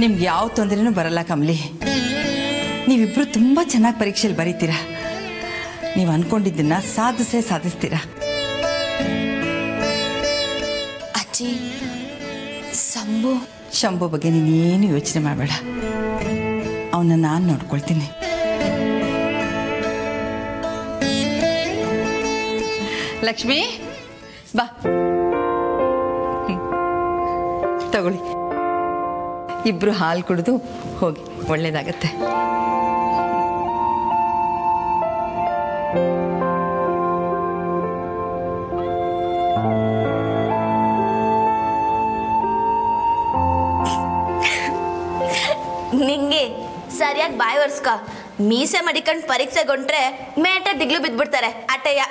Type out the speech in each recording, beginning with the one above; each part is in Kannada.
ನಿಮ್ಗೆ ಯಾವ ತೊಂದರೆನೂ ಬರಲ್ಲ ಕಮಲಿ. ನೀವಿಬ್ರು ತುಂಬ ಚೆನ್ನಾಗಿ ಪರೀಕ್ಷೆಯಲ್ಲಿ ಬರೀತೀರಾ. ನೀವು ಅನ್ಕೊಂಡಿದ್ದನ್ನ ಸಾಧಿಸ್ತೀರಾ. ಅಜ್ಜಿ, ಶಂಭು ಬಗ್ಗೆ ನೀನೇನು ಯೋಚನೆ ಮಾಡಬೇಡ. ಅವನ್ನ ನಾನು ನೋಡ್ಕೊಳ್ತೀನಿ. ಲಕ್ಷ್ಮಿ ಬಾ, ತಗೊಳ್ಳಿ. ಇಬ್ರು ಹಾಲು ಕುಡಿದು ಹೋಗಿ, ಒಳ್ಳೇದಾಗತ್ತೆ. ನಿಂಗೆ ಸರಿಯಾಗಿ ಬಾಯಿ ಒರ್ಸ್ಕ. ಮೀಸೆ ಮಡಿಕೊಂಡು ಪರೀಕ್ಷೆಗೊಂಡ್ರೆ ಮೇಟ ದಿಗ್ಲು ಬಿದ್ಬಿಡ್ತಾರೆ ಅಟಯ್ಯ.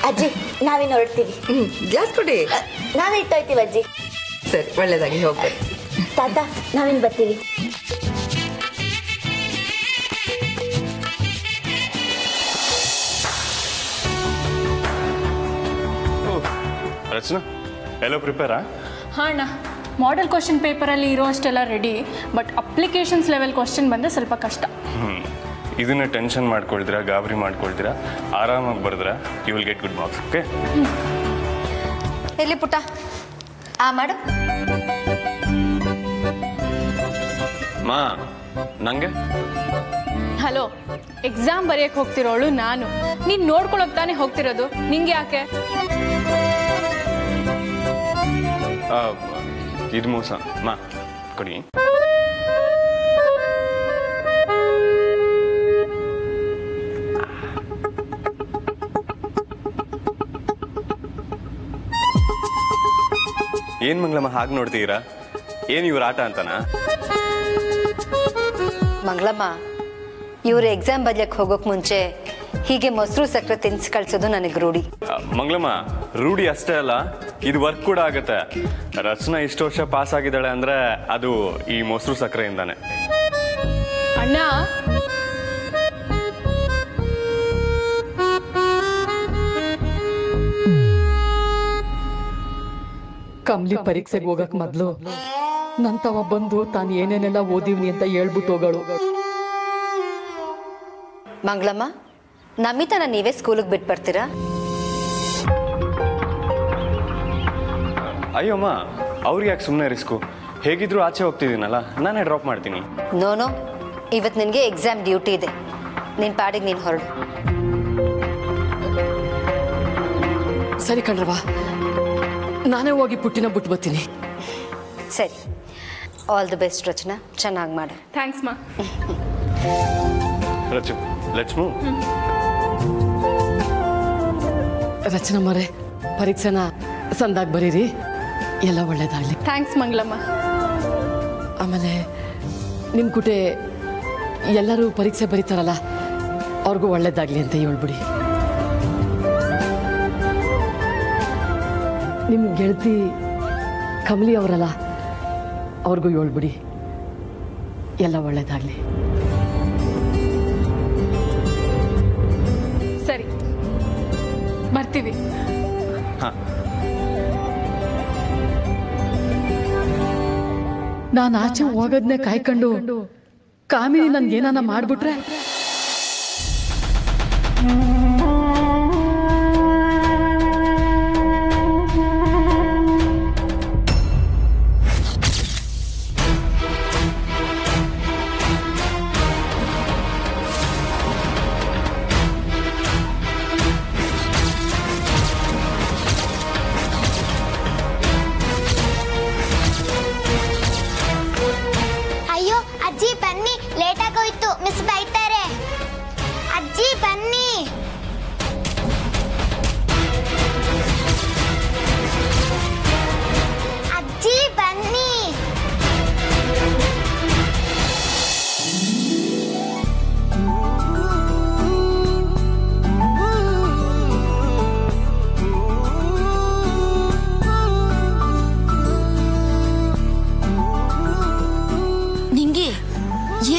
ಅಜ್ಜಿ, ನಾವಿನ್ನು ಹೊರಡ್ತೀವಿ. ಗ್ಲಾಸ್ ಕೊಡಿ. ನಾವೇ ಇಟ್ಟೋಯ್ತೀವಿ ಅಜ್ಜಿ. ಸರಿ, ಒಳ್ಳೇದಾಗಿ ಹೋಗ್ಬೇಕು. ತಾತ, ನಾವಿನ್ನು ಬರ್ತೀವಿ. ರಚನಾ, ಎಲ್ಲ ಪ್ರಿಪೇರಾ? ಹಾಂ ಅಣ್ಣ, ಮಾಡೆಲ್ ಕ್ವಶನ್ ಪೇಪರಲ್ಲಿ ಇರೋ ಅಷ್ಟೆಲ್ಲ ready. But applications level question ಬಂದರೆ ಸ್ವಲ್ಪ ಕಷ್ಟ. ಇದನ್ನ ಟೆನ್ಷನ್ ಮಾಡ್ಕೊಳ್ತೀರಾ, ಗಾಬರಿ ಮಾಡ್ಕೊಳ್ತೀರಾ, ಆರಾಮಾಗಿ ಬರೆದ್ರೆ you will get good marks. Okay? ಎಲ್ಲಿ ಪುಟ್ಟ ಮಾಡು. ಮಾ, ನಂಗೆ ಹಲೋ, ಎಕ್ಸಾಮ್ ಬರೆಯಕ್ಕೆ ಹೋಗ್ತಿರೋಳು ನಾನು. ನೀನು ನೋಡ್ಕೊಳಕ್ ತಾನೇ ಹೋಗ್ತಿರೋದು. ನಿಂಗೆ ಯಾಕೆ? ಇದು ಮೋಸ. ಮಾ ಕೊಡಿ. ಏನ್ ಮಂಗಳಮ್ಮ ಹಾಗೆ ನೋಡ್ತೀರಾ? ಏನ್ ಇವ್ರ ಆಟ ಅಂತನಾ? ಮಂಗಳಮ್ಮ, ಇವ್ರು ಎಕ್ಸಾಮ್ ಬರೆಯಕ್ಕೆ ಹೋಗೋಕ್ ಮುಂಚೆ ಹೀಗೆ ಮೊಸರು ಸಕ್ಕರೆ ತಿನ್ಸಿ ಕಳ್ಸೋದು ನನಗೆ ರೂಢಿ. ಮಂಗಳಮ್ಮ, ರೂಢಿ ಅಷ್ಟೇ ಅಲ್ಲ, ಇದು ವರ್ಕ್ ಕೂಡ ಆಗುತ್ತೆ. ರಚನಾ ಇಷ್ಟು ವರ್ಷ ಪಾಸ್ ಆಗಿದ್ದಾಳೆ ಅಂದ್ರೆ ಅದು ಈ ಮೊಸರು ಸಕ್ಕರೆಯಿಂದಾನೆ. ಅಣ್ಣ, ಕಮ್ಲಿ ಪರೀಕ್ಷೆಗೆ ಹೋಗಕ್ ಮೊದ್ಲು ನಂತವ ಬಂದು ತಾನು ಏನೇನೆಲ್ಲ ಓದಿವ್ನಿ ಅಂತ ಹೇಳ್ಬಿಟ್ಟು ಹೋಗಳು. ಮಂಗಳಮ್ಮ, ನಮಿತನ ನೀವೇ ಸ್ಕೂಲಿಗೆ ಬಿಟ್ಟು ಬರ್ತೀರಾ? ಅಯ್ಯಮ್ಮ, ಅವ್ರಿಗೆ ಯಾಕೆ ಸುಮ್ಮನೆ ರಿಸ್ಕು? ಹೇಗಿದ್ರು ಆಚೆ ಹೋಗ್ತಿದ್ದೀನಲ್ಲ, ನಾನೇ ಡ್ರಾಪ್ ಮಾಡ್ತೀನಿ. ನೋ, ಇವತ್ತು ನಿನಗೆ ಎಕ್ಸಾಮ್ ಡ್ಯೂಟಿ ಇದೆ. ನಿನ್ನ ಪಾಡಿಗೆ ನೀನು ಹೊರಡು. ಸರಿ ಕಣ್ರವಾ, ನಾನೇ ಹೋಗಿ ಪುಟ್ಟಿನ ಬಿಟ್ಟು ಬರ್ತೀನಿ. ಸರಿ, ಆಲ್ ದಿ ಬೆಸ್ಟ್ ರಚನಾ, ಚೆನ್ನಾಗಿ ಮಾಡು. ಥ್ಯಾಂಕ್ಸ್ ಮಾ. Rachu, let's move. ರಚನಾ ಮರೆ, ಪರೀಕ್ಷೆನ ಸಂದಾಗಿ ಬರೀರಿ, ಎಲ್ಲ ಒಳ್ಳೇದಾಗಲಿ. ಥ್ಯಾಂಕ್ಸ್ ಮಂಗಳಮ್ಮ. ಆಮೇಲೆ ನಿಮ್ಮ ಕುಟೆ ಎಲ್ಲರೂ ಪರೀಕ್ಷೆ ಬರೀತಾರಲ್ಲ, ಅವ್ರಿಗೂ ಒಳ್ಳೇದಾಗಲಿ ಅಂತ ಹೇಳ್ಬಿಡಿ. ನಿಮ್ಮ ಗೆಳತಿ ಕಮಲಿ ಅವರಲ್ಲ, ಅವ್ರಿಗೂ ಹೇಳ್ಬಿಡಿ, ಎಲ್ಲ ಒಳ್ಳೇದಾಗಲಿ. ಸರಿ, ಬರ್ತೀವಿ. ನಾನು ಆಚೆ ಹೋಗೋದನ್ನೇ ಕಾಯ್ಕೊಂಡು ಕಾಮಿನಿ ನನ್ಗೇನಾನ ಮಾಡ್ಬಿಟ್ರೆ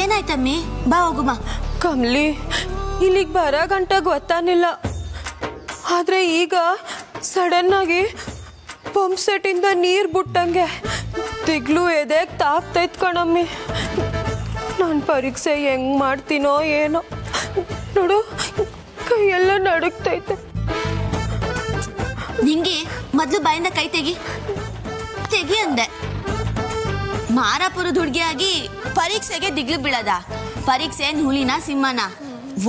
ಏನಾಯ್ತಮ್ಮಿ? ಬಾ ಹೋಗುಮ. ಕಮಲಿ, ಇಲ್ಲಿಗೆ ಬರೋ ಗಂಟ ಗೊತ್ತಾನಿಲ್ಲ. ಆದರೆ ಈಗ ಸಡನ್ನಾಗಿ ಪಂಪ್ ಸೆಟ್ಟಿಂದ ನೀರು ಬಿಟ್ಟಂಗೆ ದಿಗ್ಲು ಎದೆಗೆ ತಾಕ್ತೈತ್ ಕಣಮ್ಮಿ. ನಾನು ಪರೀಕ್ಷೆ ಹೆಂಗೆ ಮಾಡ್ತೀನೋ ಏನೋ, ನೋಡು ಕೈಯೆಲ್ಲ ನಡುಕ್ತೈತೆ. ನಿಂಗೆ ಮೊದಲು ಬಾಯಿಂದ ಕೈ ತೆಗಿ ಅಂದೆ. ಮಾರಾಪುರದ ಹುಡುಗಿಯಾಗಿ ಪರೀಕ್ಷೆಗೆ ದಿಗ್ಲು ಬೀಳದ? ಪರೀಕ್ಷೆ ಹುಲಿನ ಸಿಂಹನ?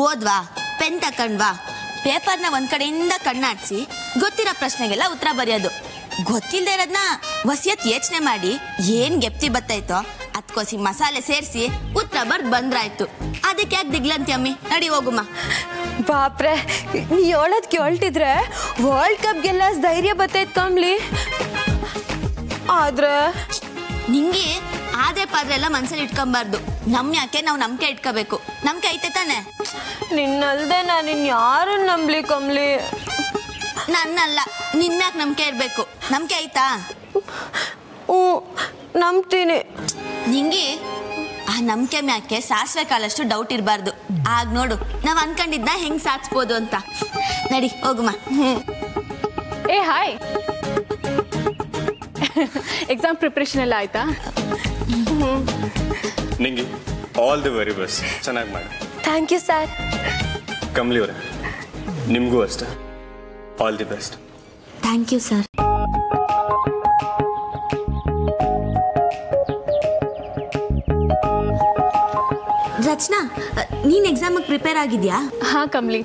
ಓದ್ವಾ, ಪೆನ್ ತಕೊಂಡ್ವಾ, ಪೇಪರ್ನ ಒಂದ್ ಕಡೆಯಿಂದ ಕಣ್ಣಾಡ್ಸಿ ಗೊತ್ತಿರೋ ಪ್ರಶ್ನೆಗೆಲ್ಲ ಉತ್ತರ ಬರೆಯೋದು. ಗೊತ್ತಿಲ್ಲದೆ ಇರೋದನ್ನ ವಸಿಯತ್ ಯೋಚನೆ ಮಾಡಿ ಏನ್ ಗೆಪ್ತಿ ಬತ್ತಾಯ್ತೋ ಅದ್ಕೋಸಿ ಮಸಾಲೆ ಸೇರಿಸಿ ಉತ್ತರ ಬರ್ದು ಬಂದ್ರಾಯ್ತು. ಅದಕ್ಕೆ ಯಾಕೆ ದಿಗ್ಲಂತಿ ಅಮ್ಮಿ? ನಡಿ ಹೋಗುಮ್ಮ. ಬಾಪ್ರೆ, ನೀ ಹೇಳೋದ್ ಕೇಳ್ತಿದ್ರೆ ವರ್ಲ್ಡ್ ಕಪ್ಗೆಲ್ಲ ಧೈರ್ಯ ಬತ್ತೈತ್ ಕಮ್ಲಿ. ಆದ್ರೆ ನಿಂಗೆ ಆದ್ರೆ ಪಾದ್ರೆ ಎಲ್ಲ ಮನ್ಸಲ್ಲಿ ಇಟ್ಕೊಂಬಾರ್ದು. ಯಾಕೆ ನಾವು ನಂಬಿಕೆ ಇಟ್ಕೋಬೇಕು. ನಂಬಿಕೆ ಐತೆ ತಾನೆ? ನಿನ್ನಲ್ದೆ ನಾನು ಇನ್ಯಾರನ್ನ ನಂಬ್ಲಿ ಕಮ್ಲಿ? ನನ್ನಲ್ಲ, ನಿನ್ಮ್ಯಾಕೆ ನಂಬಿಕೆ ಇರಬೇಕು. ನಂಬಿಕೆ ಆಯ್ತಾ? ನಂಬ್ತೀನಿ. ನಿಂಗೆ ಆ ನಂಬಿಕೆ ಮ್ಯಾಕೆ ಸಾಸಿವೆ ಕಾಲಷ್ಟು ಡೌಟ್ ಇರಬಾರ್ದು. ಆಗ ನೋಡು ನಾವು ಅನ್ಕೊಂಡಿದ್ನ ಹೆಂಗ್ ಸಾಧಿಸ್ಬೋದು ಅಂತ. ನಡಿ ಹೋಗುಮ್ಮ. ಏ ಹಾಯ್, ಎಕ್ಸಾಮ್ ಪ್ರಿಪ್ರೇಷನ್ ಎಲ್ಲ ಆಯ್ತಾ? ನಿಂಗೆ ಆಲ್ ದಿ ವೆರಿ ಬೆಸ್ಟ್. ಚೆನ್ನಾಗಿ ಮಾಡಿ. Thank you sir. ಕಮಲಿ ಅವರೇ, ನಿಮಗೂ ಅಷ್ಟೇ all the best. Thank you sir. Rachana, ನೀನ್ ಎಕ್ಸಾಮಿಗೆ ಪ್ರಿಪೇರ್ ಆಗಿದ್ಯಾ? ಹಾ ಕಮ್ಲಿ,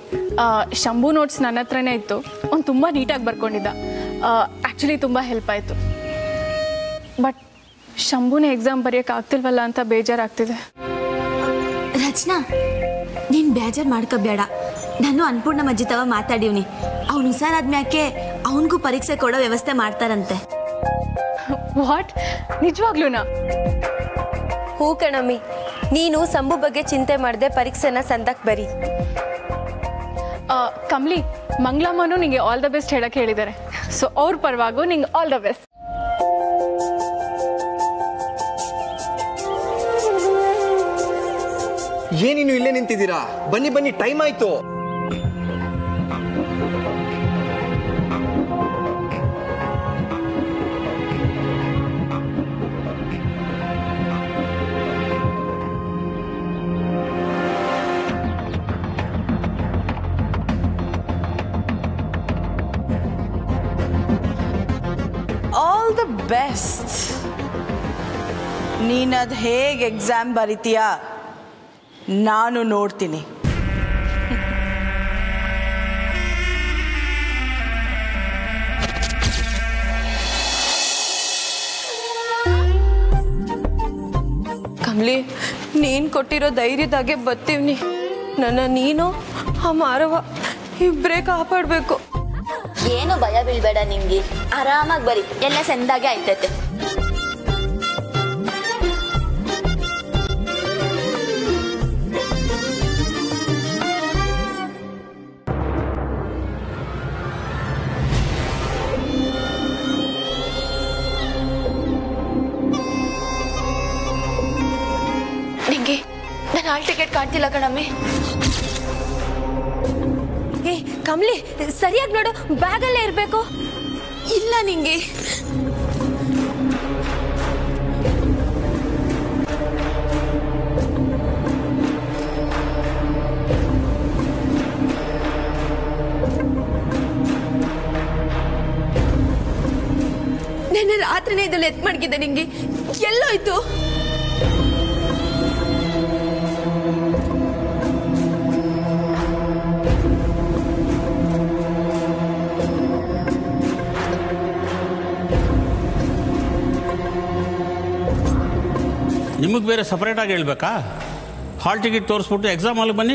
ಶಂಭು ನೋಟ್ಸ್ ನನ್ನ ಹತ್ರನೇ ಇತ್ತು. ಅವ್ನು ತುಂಬ ನೀಟಾಗಿ ಬರ್ಕೊಂಡಿದ್ದ. ಆ್ಯಕ್ಚುಲಿ ತುಂಬ ಹೆಲ್ಪ್ ಆಯಿತು. ಬಟ್ ಶಂಭುನೇ ಎಕ್ಸಾಮ್ ಬರೆಯೋಕೆ ಆಗ್ತಿಲ್ವಲ್ಲ ಅಂತ ಬೇಜಾರಾಗ್ತಿದೆ. ರಚನಾ, ನೀನು ಬೇಜಾರು ಮಾಡ್ಕೋಬೇಡ. ನಾನು ಅನ್ಪೂರ್ಣ ಮಜ್ಜಿತವ ಮಾತಾಡೀವ್ನಿ. ಅವ್ನು ಹುಷಾರಾದ್ಮ್ಯಾಕೆ ಅವನಿಗೂ ಪರೀಕ್ಷೆ ಕೊಡೋ ವ್ಯವಸ್ಥೆ ಮಾಡ್ತಾರಂತೆ. ವಾಟ್? ನಿಜವಾಗ್ಲೂನಾ? ಹೂ ಕಣಮ್ಮಿ, ನೀನು ಸಂಭು ಬಗ್ಗೆ ಚಿಂತೆ ಮಾಡದೆ ಪರೀಕ್ಷೆನ ಸಂದಕ್ಕೆ ಬರಿ. ಕಮ್ಲಿ, ಮಂಗ್ಲಮ್ಮನೂ ನಿಂಗೆ ಆಲ್ ದ ಬೆಸ್ಟ್ ಹೇಳಕ್ಕೆ ಹೇಳಿದ್ದಾರೆ. ಸೊ ಅವ್ರ ಪರವಾಗೂ ನಿಂಗೆ ಆಲ್ ದ ಬೆಸ್ಟ್. ಏನಿನ್ನು ಇಲ್ಲೇ ನಿಂತಿದ್ದೀರಾ? ಬನ್ನಿ ಬನ್ನಿ, ಟೈಮ್ ಆಯ್ತು. All the best. ನೀನದು ಹೇಗೆ ಎಕ್ಸಾಮ್ ಬರಿತೀಯಾ ನಾನು ನೋಡ್ತೀನಿ. ಕಮ್ಲಿ, ನೀನು ಕೊಟ್ಟಿರೋ ಧೈರ್ಯದಾಗೆ ಬತ್ತೀವ್ನಿ. ನನ್ನ ನೀನು ಆ ಮಾರವ ಇಬ್ಬರೇ ಕಾಪಾಡಬೇಕು. ಏನು ಭಯ ಬೀಳ್ಬೇಡ. ನಿಮ್ಗೆ ಆರಾಮಾಗಿ ಬರಿ, ಎಲ್ಲ ಸಂದಾಗೆ ಆಯ್ತೈತೆ. ನಿಂಗೆ ನನ್ನ ಹಾಲ್ ಟಿಕೆಟ್ ಕಾಣ್ತಿಲ್ಲ ಕಣಮ್ಮಿ. ಏ ಕಮ್ಲಿ, ಸರಿಯಾಗಿ ನೋಡು, ಬ್ಯಾಗಲ್ಲೇ ಇರಬೇಕು. ಇಲ್ಲ ನಿಂಗೆ. ನೆನ್ನೆ ರಾತ್ರಿನೇ ಇದನ್ನು ಎತ್ ಮಡಗಿದ್ದೆ. ನಿಂಗೆ ಎಲ್ಲೋಯ್ತು? ನಿಮಗೆ ಬೇರೆ ಸಪ್ರೇಟಾಗಿ ಹೇಳ್ಬೇಕಾ? ಹಾಲ್ ಟಿಕೆಟ್ ತೋರಿಸ್ಬಿಟ್ಟು ಎಕ್ಸಾಮ್ ಅಲ್ಲಿ ಬನ್ನಿ.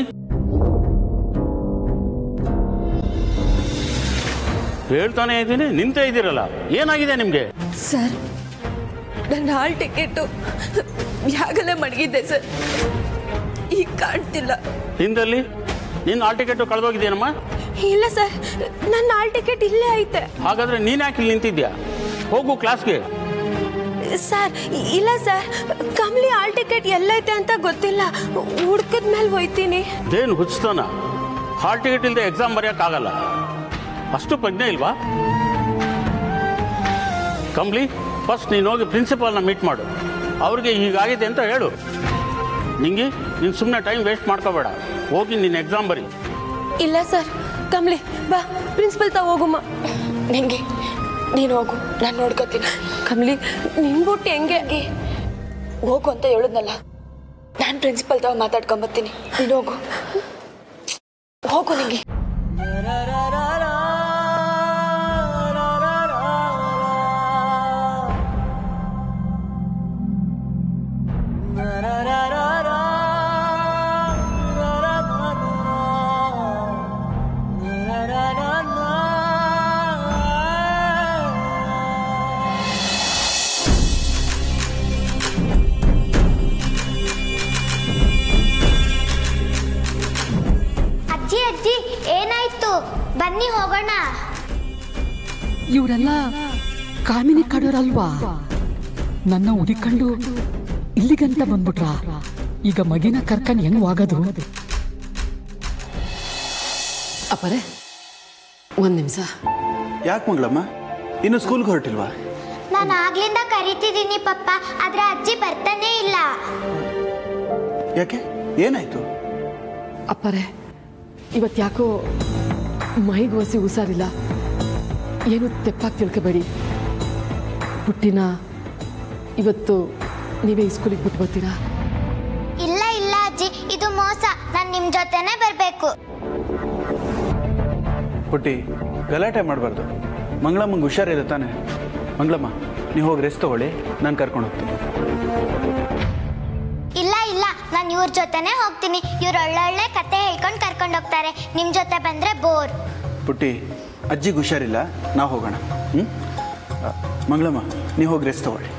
ಹೇಳ್ತಾನೆ ಇದ್ದೀನಿ, ನಿಂತೇ ಇದ್ದೀರಲ್ಲ, ಏನಾಗಿದೆ ನಿಮಗೆ? ಸರ್, ನನ್ನ ಹಾಲ್ ಟಿಕೆಟು ಯಾಗಲೇ ಮಡಗಿದ್ದೆ ಸರ್, ಈಗ ಕಾಣ್ತಿಲ್ಲ. ಹಿಂದಲ್ಲಿ ನಿನ್ನ ಹಾಲ್ ಟಿಕೆಟು ಕಳೆದೋಗಿದ್ದೇನಮ್ಮ? ಇಲ್ಲ ಸರ್, ನನ್ನ ಹಾಲ್ ಟಿಕೆಟ್ ಇಲ್ಲೇ ಐತೆ. ಹಾಗಾದ್ರೆ ನೀನು ಯಾಕೆ ಇಲ್ಲಿ ನಿಂತಿದ್ಯಾ? ಹೋಗು ಕ್ಲಾಸ್ಗೆ. ಸರ್ ಇಲ್ಲ ಸರ್, ಕಮಲಿ ಹಾಲ್ ಟಿಕೆಟ್ ಎಲ್ಲೈತೆ ಅಂತ ಗೊತ್ತಿಲ್ಲ, ಹುಡ್ಕದ್ಮೇಲೆ ಹೋಯ್ತೀನಿ. ಏನು ಹುಚ್ಚತಾನ? ಹಾಲ್ ಟಿಕೆಟ್ ಇಲ್ಲದೆ ಎಕ್ಸಾಮ್ ಬರೆಯೋಕ್ಕಾಗಲ್ಲ. ಅಷ್ಟು ಪ್ರಜ್ಞೆ ಇಲ್ವಾ? ಕಮಲಿ, ಫಸ್ಟ್ ನೀನು ಹೋಗಿ ಪ್ರಿನ್ಸಿಪಾಲ್ನ ಮೀಟ್ ಮಾಡು. ಅವ್ರಿಗೆ ಹೀಗಾಗಿದೆ ಅಂತ ಹೇಳು. ನಿಂಗೆ ನೀನು ಸುಮ್ಮನೆ ಟೈಮ್ ವೇಸ್ಟ್ ಮಾಡ್ಕೋಬೇಡ, ಹೋಗಿ ನೀನು ಎಕ್ಸಾಮ್ ಬರಿ. ಇಲ್ಲ ಸರ್, ಕಮಲಿ ಬಾ, ಪ್ರಿನ್ಸಿಪಲ್ ತಾ ಹೋಗುಮ್ಮ. ನಿಂಗೆ ನೀನು ಹೋಗು, ನಾನು ನೋಡ್ಕೋತೀನಿ. ಕಮಲಿ ನಿನ್ಬಿಟ್ಟು ಹೆಂಗೆ? ಹೋಗು ಅಂತ ಹೇಳಿದ್ನಲ್ಲ, ನಾನು ಪ್ರಿನ್ಸಿಪಲ್ ತಾವ ಮಾತಾಡ್ಕೊಂಬರ್ತೀನಿ. ನೀನು ಹೋಗು ಹೋಗು ನಿಂಗೆ. ಏನಾಯ್ತು? ಬನ್ನಿ ಹೋಗೋಣ. ಇವರೆಲ್ಲ ಕಾಮಿನಿ ಕಡೋರಲ್ವಾ? ನನ್ನ ಹುಡುಕೊಂಡು ಇಲ್ಲಿಗಂತ ಬಂದ್ಬಿಟ್ರ. ಈಗ ಮಗಿನ ಕರ್ಕೊಂಡು ಹೆಂಗ್ ವಾಗದು? ಅಪ್ಪರೇ ಒಂದ್ ನಿಮಿಷ. ಯಾಕೆ ಮಂಗಳಮ್ಮ, ಇನ್ನು ಸ್ಕೂಲ್ಗೆ ಹೊರಟಿಲ್ವಾ? ನಾನು ಆಗ್ಲಿಂದ ಕರಿತಿದ್ದೀನಿ ಪಪ್ಪ, ಆದ್ರೆ ಅಜ್ಜಿ ಬರ್ತಾನೆ ಇಲ್ಲ. ಯಾಕೆ, ಏನಾಯ್ತು? ಅಪ್ಪರೇ ಇವತ್ತು ಯಾಕೋ ಮೈಗೆ ಒಸಿ ಹುಷಾರಿಲ್ಲ. ಏನು ತೆಪ್ಪಾಗಿ ತಿಳ್ಕೊಬೇಡಿ. ಪುಟ್ಟಿನ ಇವತ್ತು ನೀವೇ ಸ್ಕೂಲಿಗೆ ಬಿಟ್ಟು ಬರ್ತೀರಾ? ಇಲ್ಲ ಇಲ್ಲ ಅಜ್ಜಿ, ಇದು ಮೋಸ. ನಾನು ನಿಮ್ ಜೊತೆನೆ ಬರ್ಬೇಕು. ಪುಟ್ಟಿ, ಗಲಾಟೆ ಮಾಡಬಾರ್ದು. ಮಂಗಳಮ್ಮಂಗೆ ಹುಷಾರಿದೆ ತಾನೆ? ಮಂಗಳಮ್ಮ, ನೀವು ಹೋಗಿ ರೆಸ್ಟ್ ತಗೊಳ್ಳಿ, ನಾನು ಕರ್ಕೊಂಡು ಹೋಗ್ತೀನಿ. ಇಲ್ಲ ಇಲ್ಲ, ನಾನು ಇವ್ರ ಜೊತೆನೆ ಹೋಗ್ತೀನಿ. ಇವ್ರು ಒಳ್ಳೊಳ್ಳೆ ಕತೆ ಹೇಳ್ಕೊಂಡು ಕರ್ಕೊಂಡು ಹೋಗ್ತಾರೆ. ನಿಮ್ ಜೊತೆ ಬಂದ್ರೆ ಬೋರ್. ಪುಟ್ಟಿ, ಅಜ್ಜಿಗೆ ಹುಷಾರಿಲ್ಲ, ನಾವು ಹೋಗೋಣ. ಮಂಗಳಮ್ಮ, ನೀವು ಹೋಗಿ ರೆಸ್ಟ್ ತಗೊಳ್ಳಿ.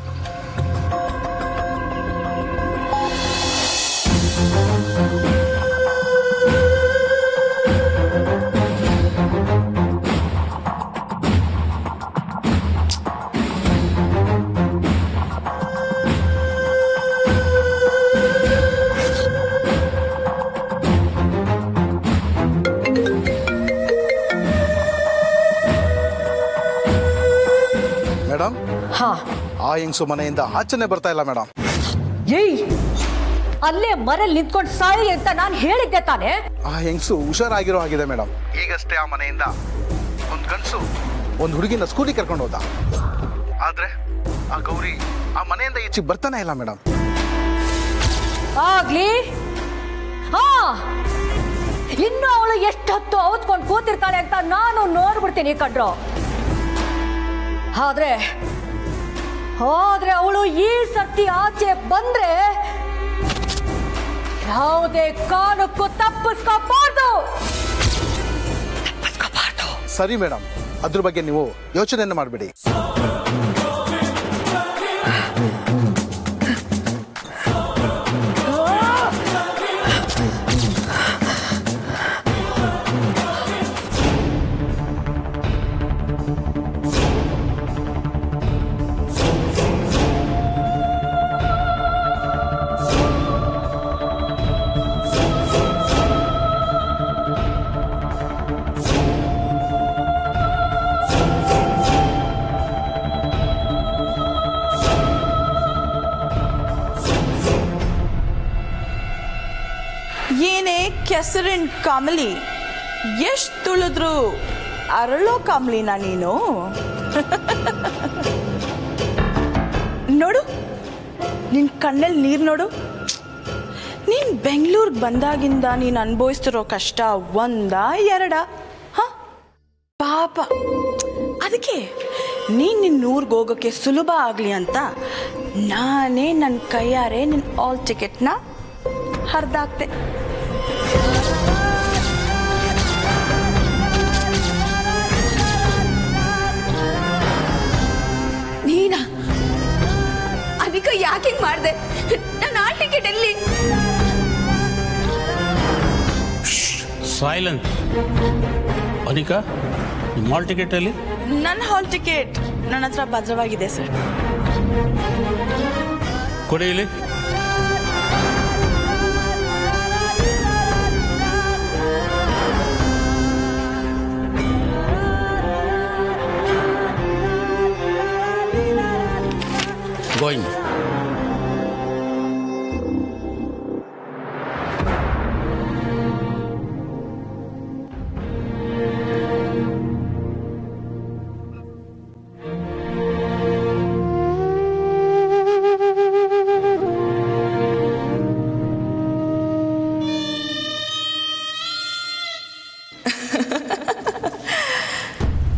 ಮೇಡಮ್, ಆ ಹೆಂಗಸು ಮನೆಯಿಂದ ಆಚೆನೆ ಬರ್ತಾ ಇಲ್ಲ ಮೇಡಮ್. ಏಯ್, ಅಲ್ಲೇ ಮರಲ್ಲಿ ನಿಂತ್ಕೊಂಡು ಸಾಯಿ ಅಂತ ನಾನು ಹೇಳಿದ್ದೆ ತಾನೆ. ಆ ಹೆಂಗಸು ಹುಷಾರಾಗಿರೋ ಆಗಿದೆ ಮೇಡಮ್. ಈಗಷ್ಟೇ ಆ ಮನೆಯಿಂದ ಒಂದು ಗಂಡಸು ಒಂದು ಹುಡುಗಿನ ಸ್ಕೂಲಿಗೆ ಕರ್ಕೊಂಡು ಹೋದ. ಆದ್ರೆ ಆ ಗೌರಿ ಆ ಮನೆಯಿಂದ ಈಚೆಗೆ ಬರ್ತಾನೆ ಇಲ್ಲ ಮೇಡಮ್. ಆಗ್ಲಿ, ಇನ್ನು ಅವಳು ಎಷ್ಟೊತ್ತು ಔತ್ಕೊಂಡು ಕೂತಿರ್ತಾಳೆ ಅಂತ ನಾನು ನೋಡ್ಬಿಡ್ತೀನಿ ಕಣ್ರೋ. ಆದ್ರೆ ಅವಳು ಈ ಸರ್ತಿ ಆಚೆ ಬಂದ್ರೆ ಯಾವುದೇ ಕಾರಣಕ್ಕೂ ತಪ್ಪಿಸ್ಕೋಬಾರ್ದು. ಸರಿ ಮೇಡಮ್, ಅದ್ರ ಬಗ್ಗೆ ನೀವು ಯೋಚನೆಯನ್ನು ಮಾಡಬೇಡಿ. ಏನೇ ಕೆಸರಿನ ಕಮಲಿ, ಎಷ್ಟು ತುಳಿದ್ರು ಅರಳೋ ಕಮಲಿನ ನೀನು. ನೋಡು, ನಿನ್ ಕಣ್ಣಲ್ಲಿ ನೀರು ನೋಡು. ನೀನು ಬೆಂಗಳೂರಿಗೆ ಬಂದಾಗಿಂದ ನೀನು ಅನುಭವಿಸ್ತಿರೋ ಕಷ್ಟ ಒಂದಾ ಎರಡಾ? ಪಾಪ, ಅದಕ್ಕೆ ನೀನು ನಿನ್ನ ಊರಿಗೆ ಹೋಗೋಕ್ಕೆ ಸುಲಭ ಆಗಲಿ ಅಂತ ನಾನೇ ನನ್ನ ಕೈಯಾರೆ ನಿನ್ನ ಆಲ್ ಟಿಕೆಟ್ನ ಹರಿದಾಕ್ತೆ. ನೀನಾ? ಅನಿಕಾ ಯಾಕೆ ಹಿಂಗ್ ಮಾಡಿದೆ? ನನ್ನ ಹಾಲ್ ಟಿಕೆಟ್ ಎಲ್ಲಿ? ಸೈಲೆನ್ಸ್. ಅನಿಕಾ, ನಿಮ್ಮ ಹಾಲ್ ಟಿಕೆಟ್ ಅಲ್ಲಿ? ನನ್ನ ಹಾಲ್ ಟಿಕೆಟ್ ನನ್ನ ಹತ್ರ ಭದ್ರವಾಗಿದೆ ಸರ್. ಕೊಡಿ ಇಲ್ಲಿ. ಗೋಯಿಂಗ್.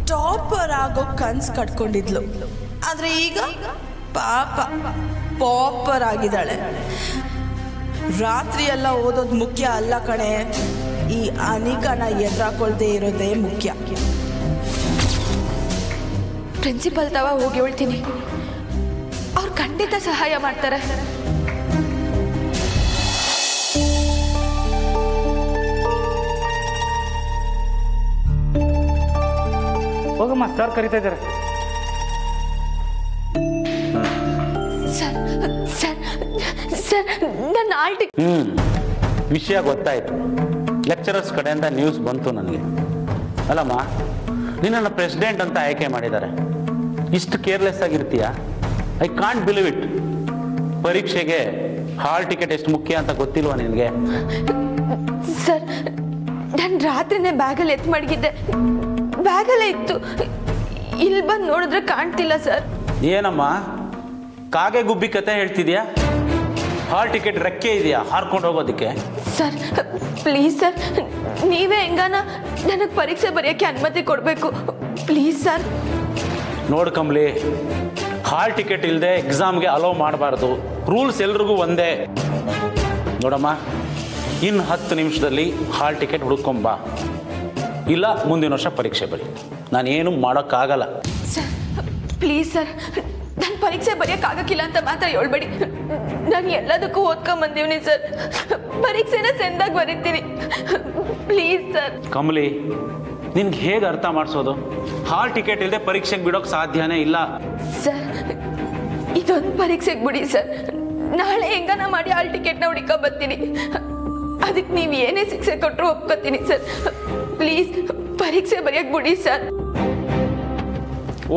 ಟಾಪರ್ ಆಗೋ ಕನ್ಸ್ ಕಟ್ಕೊಂಡಿದ್ಲು, ಆದ್ರೆ ಈಗ ಪಾಪ ಪಾಪರ್ ಆಗಿದ್ದಾಳೆ. ರಾತ್ರಿ ಎಲ್ಲ ಓದೋದು ಮುಖ್ಯ ಅಲ್ಲ ಕಣೆ, ಈ ಅನಿಕನ ಎದುರಾಕೊಳ್ದೇ ಇರೋದೇ ಮುಖ್ಯ. ಪ್ರಿನ್ಸಿಪಲ್ ತವ ಹೋಗಿ ಹೇಳ್ತೀನಿ, ಅವ್ರು ಖಂಡಿತ ಸಹಾಯ ಮಾಡ್ತಾರೆ. ಹೋಗಮ್ಮ, ಸರ್ ಕರಿತಾ ಇದ್ದಾರೆ. ನನ್ನ ಆಲ್ಟಿ ವಿಷಯ ಗೊತ್ತಾಯ್ತು. ಲೆಕ್ಚರರ್ಸ್ ಕಡೆಯಿಂದ ನ್ಯೂಸ್ ಬಂತು ನನಗೆ. ಅಲ್ಲಮ್ಮ, ನಿನ್ನನ್ನು ಪ್ರೆಸಿಡೆಂಟ್ ಅಂತ ಆಯ್ಕೆ ಮಾಡಿದ್ದಾರೆ. ಇಷ್ಟು ಕೇರ್ಲೆಸ್ ಆಗಿರ್ತೀಯ? I can't believe it. ಪರೀಕ್ಷೆಗೆ ಹಾಲ್ ಟಿಕೆಟ್ ಎಷ್ಟು ಮುಖ್ಯ ಅಂತ ಗೊತ್ತಿಲ್ವಾ ನಿನಗೆ? ಸರ್, ನಾನು ರಾತ್ರಿನೇ ಬ್ಯಾಗಲ್ಲಿ ಎತ್ತು ಮಡಗಿದ್ದೆ, ಬ್ಯಾಗಲ್ಲೇ ಇತ್ತು. ಇಲ್ಲಿ ಬಂದು ನೋಡಿದ್ರೆ ಕಾಣ್ತಿಲ್ಲ ಸರ್. ಏನಮ್ಮ ಕಾಗೆ ಗುಬ್ಬಿ ಕತೆ ಹೇಳ್ತಿದ್ಯಾ? ಹಾಲ್ ಟಿಕೆಟ್ ರೆಕ್ಕೆ ಇದೆಯಾ ಹಾರ್ಕೊಂಡು ಹೋಗೋದಕ್ಕೆ? ಸರ್ ಪ್ಲೀಸ್ ಸರ್, ನೀವೇ ಹೆಂಗಾನ ನನಗೆ ಪರೀಕ್ಷೆ ಬರೆಯೋಕ್ಕೆ ಅನುಮತಿ ಕೊಡಬೇಕು ಪ್ಲೀಸ್ ಸರ್. ನೋಡು ಕಮಲಿ, ಹಾಲ್ ಟಿಕೆಟ್ ಇಲ್ಲದೆ ಎಕ್ಸಾಮ್ಗೆ ಅಲೋ ಮಾಡಬಾರ್ದು. ರೂಲ್ಸ್ ಎಲ್ರಿಗೂ ಒಂದೇ. ನೋಡಮ್ಮ, ಇನ್ನು 10 ನಿಮಿಷದಲ್ಲಿ ಹಾಲ್ ಟಿಕೆಟ್ ಹುಡ್ಕೊಂಬ, ಇಲ್ಲ ಮುಂದಿನ ವರ್ಷ ಪರೀಕ್ಷೆ ಬರಿ. ನಾನೇನು ಮಾಡೋಕ್ಕಾಗಲ್ಲ. ಸರ್ ಪ್ಲೀಸ್ ಸರ್, ನಾನು ಪರೀಕ್ಷೆ ಬರೆಯೋಕ್ಕಾಗಕ್ಕಿಲ್ಲ ಅಂತ ಮಾತ್ರ ಹೇಳ್ಬೇಡಿ. ನಾನು ಎಲ್ಲದಕ್ಕೂ ಓದ್ಕೊಂಬಂದೀನಿ ಸರ್, ಪರೀಕ್ಷೆನ ಚೆಂದಾಗಿ ಬರೀತೀನಿ ಪ್ಲೀಸ್ ಸರ್. ಕಮಲಿ, ನಿನ್ಗೆ ಹೇಗೆ ಅರ್ಥ ಮಾಡಿಸೋದು? ಹಾಲ್ ಟಿಕೆಟ್ ಇಲ್ಲದೆ ಪರೀಕ್ಷೆಗೆ ಬಿಡೋಕೆ ಸಾಧ್ಯನೇ ಇಲ್ಲ. ಸರ್ ಇದೊಂದು ಪರೀಕ್ಷೆಗೆ ಬಿಡಿ ಸರ್, ನಾಳೆ ಹೆಂಗನ ಮಾಡಿ ಹಾಲ್ ಟಿಕೆಟ್ನ ಹುಡುಕ ಬರ್ತೀನಿ. ಅದಕ್ಕೆ ನೀವು ಏನೇ ಶಿಕ್ಷೆ ಕೊಟ್ಟರು ಒಪ್ಕೋತೀನಿ ಸರ್. ಪ್ಲೀಸ್ ಪರೀಕ್ಷೆ ಬರೆಯೋಕೆ ಬಿಡಿ ಸರ್.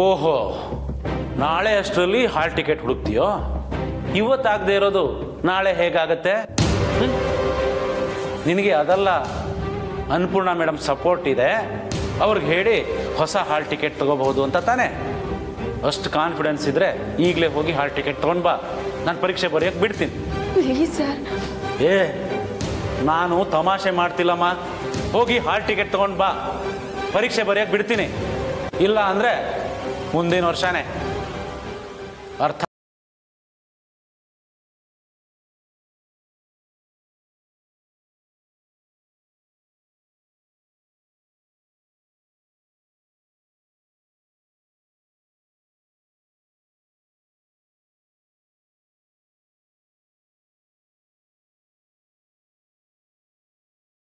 ಓಹೋ, ನಾಳೆ ಅಷ್ಟರಲ್ಲಿ ಹಾಲ್ ಟಿಕೆಟ್ ಹುಡುಕ್ತೀಯೋ? ಇವತ್ತಾಗದೆ ಇರೋದು ನಾಳೆ ಹೇಗಾಗತ್ತೆ? ನಿನಗೆ ಅದಲ್ಲ, ಅನ್ನಪೂರ್ಣ ಮೇಡಮ್ ಸಪೋರ್ಟ್ ಇದೆ, ಅವ್ರಿಗೆ ಹೇಳಿ ಹೊಸ ಹಾಲ್ ಟಿಕೆಟ್ ತಗೋಬಹುದು ಅಂತ ತಾನೆ? ಅಷ್ಟು ಕಾನ್ಫಿಡೆನ್ಸ್ ಇದ್ರೆ ಈಗಲೇ ಹೋಗಿ ಹಾಲ್ ಟಿಕೆಟ್ ತಗೊಂಡು ಬಾ, ನಾನು ಪರೀಕ್ಷೆ ಬರೆಯೋಕೆ ಬಿಡ್ತೀನಿ. Please sir. ಏ, ನಾನು ತಮಾಷೆ ಮಾಡ್ತಿಲ್ಲಮ್ಮ. ಹೋಗಿ ಹಾಲ್ ಟಿಕೆಟ್ ತಗೊಂಡು ಬಾ, ಪರೀಕ್ಷೆ ಬರೆಯೋಕೆ ಬಿಡ್ತೀನಿ. ಇಲ್ಲ ಅಂದರೆ ಮುಂದಿನ ವರ್ಷನೇ. ಅರ್ಥ